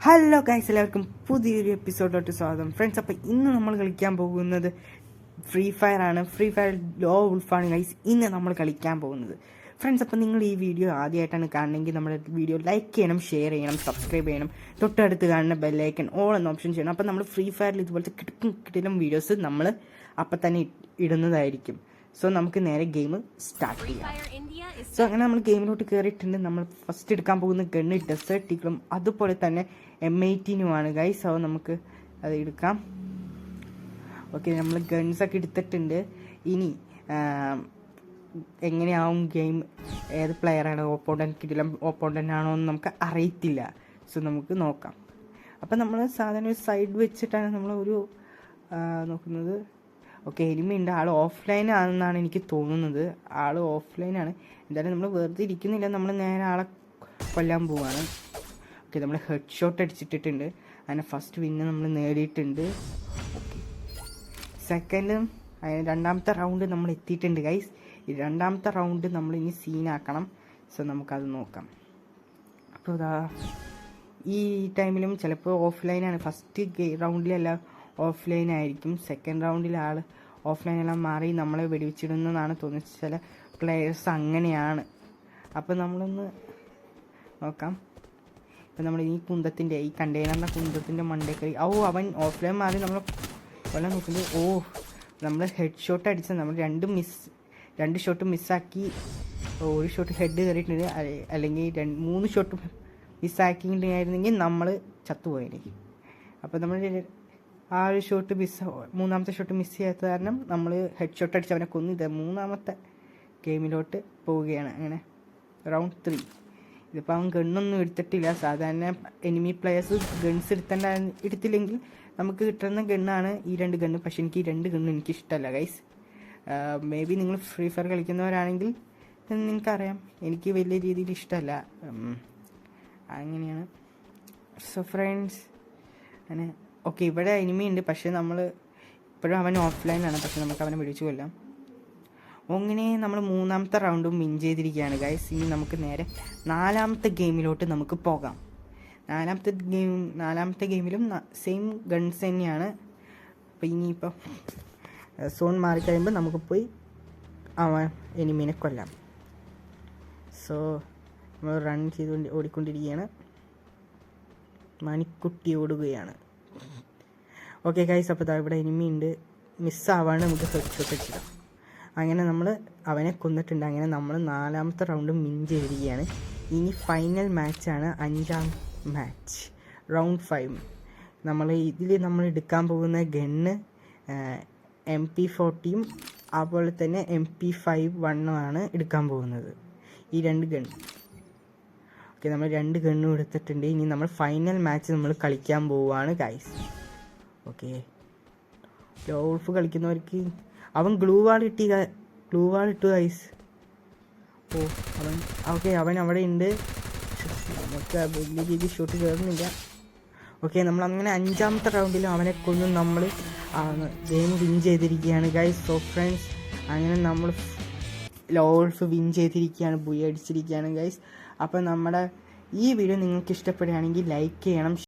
Hello guys, എല്ലാവർക്കും പുതിയൊരു എപ്പിസോഡിലോട്ട് സ്വാഗതം ഫ്രണ്ട്സ്. അപ്പോൾ ഇന്ന് നമ്മൾ കളിക്കാൻ പോകുന്നത് ഫ്രീ ഫയർ ആണ്. ഫ്രീ ഫയർ ലോ വുൾഫാണ് ഗൈസ് ഇന്ന് നമ്മൾ കളിക്കാൻ പോകുന്നത് ഫ്രണ്ട്സ്. അപ്പോൾ നിങ്ങൾ ഈ വീഡിയോ ആദ്യമായിട്ടാണ് കാണണമെങ്കിൽ നമ്മുടെ വീഡിയോ ലൈക്ക് ചെയ്യണം, ഷെയർ ചെയ്യണം, സബ്സ്ക്രൈബ് ചെയ്യണം, തൊട്ടടുത്ത് കാണുന്ന ബെല്ലൈക്കൺ ഓൾ എന്ന ഓപ്ഷൻ ചെയ്യണം. അപ്പോൾ നമ്മൾ ഫ്രീ ഫയറിൽ ഇതുപോലത്തെ കിടിലം വീഡിയോസ് നമ്മൾ അപ്പം തന്നെ ഇടുന്നതായിരിക്കും. സോ നമുക്ക് നേരെ ഗെയിം സ്റ്റാർട്ട് ചെയ്യാം. സോ അങ്ങനെ നമ്മൾ ഗെയിമിലോട്ട് കയറിയിട്ടുണ്ട്. നമ്മൾ ഫസ്റ്റ് എടുക്കാൻ പോകുന്ന ഗണ്ണ് ഡെസേർട്ട് ഈഗിളും അതുപോലെ തന്നെ M18 ഗൈസ്. സോ നമുക്ക് അത് എടുക്കാം. ഓക്കെ, നമ്മൾ ഗൺസൊക്കെ എടുത്തിട്ടുണ്ട്. ഇനി എങ്ങനെയാവും ഗെയിം, ഏത് പ്ലെയറാണ് ഓപ്പോണ്ടൻറ്റ്, കിടിലം ഓപ്പോണ്ടൻ്റ് ആണോ എന്ന് നമുക്ക് അറിയത്തില്ല. സോ നമുക്ക് നോക്കാം. അപ്പം നമ്മൾ സാധാരണ ഒരു സൈഡ് വെച്ചിട്ടാണ് നമ്മൾ ഒരു നോക്കുന്നത്. ഓക്കെ, എനിമി ഉണ്ട്. ആൾ ഓഫ്ലൈൻ ആണെന്നാണ് എനിക്ക് തോന്നുന്നത്. ആൾ ഓഫ്ലൈനാണ്. എന്തായാലും നമ്മൾ വെറുതെ ഇരിക്കുന്നില്ല, നമ്മൾ നേരെ ആളെ കൊല്ലാൻ പോവാണ്. ഓക്കെ, നമ്മൾ ഹെഡ് ഷോട്ട് അടിച്ചിട്ടിട്ടുണ്ട്. അങ്ങനെ ഫസ്റ്റ് വിന്ന് നമ്മൾ നേടിയിട്ടുണ്ട്. ഓക്കെ, സെക്കൻഡും രണ്ടാമത്തെ റൗണ്ട് നമ്മൾ എത്തിയിട്ടുണ്ട് ഗൈസ്. ഈ രണ്ടാമത്തെ റൗണ്ട് നമ്മൾ ഇനി സീനാക്കണം. സോ നമുക്കത് നോക്കാം. അപ്പോൾ ഈ ടൈമിലും ചിലപ്പോൾ ഓഫ്ലൈനാണ്. ഫസ്റ്റ് റൗണ്ടിലെല്ലാം ഓഫ്ലൈൻ ആയിരിക്കും. സെക്കൻഡ് റൗണ്ടിൽ ആൾ ഓഫ്ലൈൻ എല്ലാം മാറി നമ്മളെ വെടിവെച്ചിടുന്നതാണ് തോന്നുന്നത്. ചില പ്ലെയേഴ്സ് അങ്ങനെയാണ്. അപ്പോൾ നമ്മളൊന്ന് നോക്കാം. ഇപ്പം നമ്മൾ ഈ കുന്തത്തിൻ്റെ, ഈ കണ്ടെയ്നറിൻ്റെ കുന്തത്തിൻ്റെ മണ്ടേക്കറി, അവൻ ഓഫ്ലൈൻ മാറി നമ്മൾ കൊല്ലാൻ നോക്കുന്നത്. നമ്മൾ ഹെഡ് ഷോട്ട് അടിച്ചത്, നമ്മൾ രണ്ട് ഷോട്ട് മിസ്സാക്കി. ഒരു ഷോട്ട് ഹെഡ് കയറിയിട്ടുണ്ട്. അല്ലെങ്കിൽ 3 ഷോട്ട് മിസ്സാക്കിയിട്ടുണ്ടായിരുന്നെങ്കിൽ നമ്മൾ ചത്തുപോയേനെ. അപ്പോൾ നമ്മൾ ആ ഒരു ഷോട്ട് മൂന്നാമത്തെ ഷോട്ട് മിസ് ചെയ്യാത്ത കാരണം നമ്മൾ ഹെഡ് ഷോട്ട് അടിച്ച് അവനെ കൊന്നിത്. മൂന്നാമത്തെ ഗെയിമിലോട്ട് പോവുകയാണ്. അങ്ങനെ റൗണ്ട് 3. ഇതിപ്പോൾ അവൻ ഗണ്ണൊന്നും എടുത്തിട്ടില്ല. സാധാരണ എനിമി പ്ലെയേഴ്സ് ഗൺസ് എടുത്തില്ലെങ്കിൽ നമുക്ക് കിട്ടുന്ന ഗണ്ണാണ് ഈ 2 ഗണ്ണ്. പക്ഷെ എനിക്ക് ഈ 2 ഗണ്ണ് എനിക്കിഷ്ടമല്ല ഗൈസ്. മേ ബി നിങ്ങൾ ഫ്രീ ഫയർ കളിക്കുന്നവരാണെങ്കിൽ നിങ്ങൾക്കറിയാം, എനിക്ക് വലിയ രീതിയിൽ ഇഷ്ടമല്ല. അങ്ങനെയാണ്. സോ ഫ്രണ്ട്സ്, അങ്ങനെ ഓക്കെ, ഇവിടെ എനിമി ഉണ്ട്. പക്ഷേ നമ്മൾ ഇപ്പോഴും അവൻ ഓഫ്ലൈനാണ്. പക്ഷെ നമുക്ക് അവനെ പിടിച്ചു കൊല്ലാം. അങ്ങനെ നമ്മൾ മൂന്നാമത്തെ റൗണ്ടും വിൻ ചെയ്തിരിക്കുകയാണ് ഗൈസ്. ഇനി നമുക്ക് നേരെ നാലാമത്തെ ഗെയിമിലോട്ട് നമുക്ക് പോകാം. നാലാമത്തെ ഗെയിമിലും സെയിം ഗൺസ് തന്നെയാണ്. അപ്പോൾ ഇനിയിപ്പോൾ സോൺ മാറിക്കഴിയുമ്പോൾ നമുക്ക് പോയി അവൻ എനിമീനെ കൊല്ലാം. സോ നമ്മൾ റൺ ചെയ്തുകൊണ്ട് ഓടിക്കൊണ്ടിരിക്കുകയാണ്. മണിക്കുട്ടി ഓടുകയാണ്. ഓക്കെ ഗൈസ്, അപ്പോൾ ഇവിടെ എനിമി ഉണ്ട്. മിസ്സാവാണ് നമുക്ക് ഹെഡ് ഷോട്ട് അടിച്ചിടാം. അങ്ങനെ നമ്മൾ അവനെ കൊന്നിട്ടുണ്ട്. അങ്ങനെ നമ്മൾ നാലാമത്തെ റൗണ്ട് വിൻ ചെയ്തിരിക്കുകയാണ്. ഇനി ഫൈനൽ മാച്ചാണ്, 5ാം മാച്ച്, റൗണ്ട് 5. നമ്മൾ എടുക്കാൻ പോകുന്ന ഗണ്ണ് MP40 അതുപോലെ തന്നെ MP51 എടുക്കാൻ പോകുന്നത്. ഈ 2 ഗൺ. ഓക്കെ, നമ്മൾ 2 ഗണ്ണും എടുത്തിട്ടുണ്ട്. ഇനി നമ്മൾ ഫൈനൽ മാച്ച് നമ്മൾ കളിക്കാൻ പോവുകയാണ് ഗൈസ്. ഓക്കെ, ലോൾഫ് കളിക്കുന്നവർക്ക് അവൻ ഗ്ലൂ വാൾ ഇട്ടു ഗൈസ്. അവൻ അവിടെ ഉണ്ട്. നമുക്ക് വലിയ രീതിയിൽ ഷൂട്ട് കയറുന്നില്ല. ഓക്കെ, നമ്മൾ അങ്ങനെ 5ാമത്തെ റൗണ്ടിലും അവനെ കൊന്ന് നമ്മൾ ഗെയിം വിൻ ചെയ്തിരിക്കുകയാണ് ഗൈസ്. സോ ഫ്രണ്ട്സ്, അങ്ങനെ നമ്മൾ ലോൾഫ് വിൻ ചെയ്തിരിക്കുകയാണ്, ബുയ അടിച്ചിരിക്കുകയാണ് ഗൈസ്. അപ്പോൾ നമ്മുടെ ഈ വീഡിയോ നിങ്ങൾക്ക് ഇഷ്ടപ്പെടുകയാണെങ്കിൽ ലൈക്ക് ചെയ്യണം.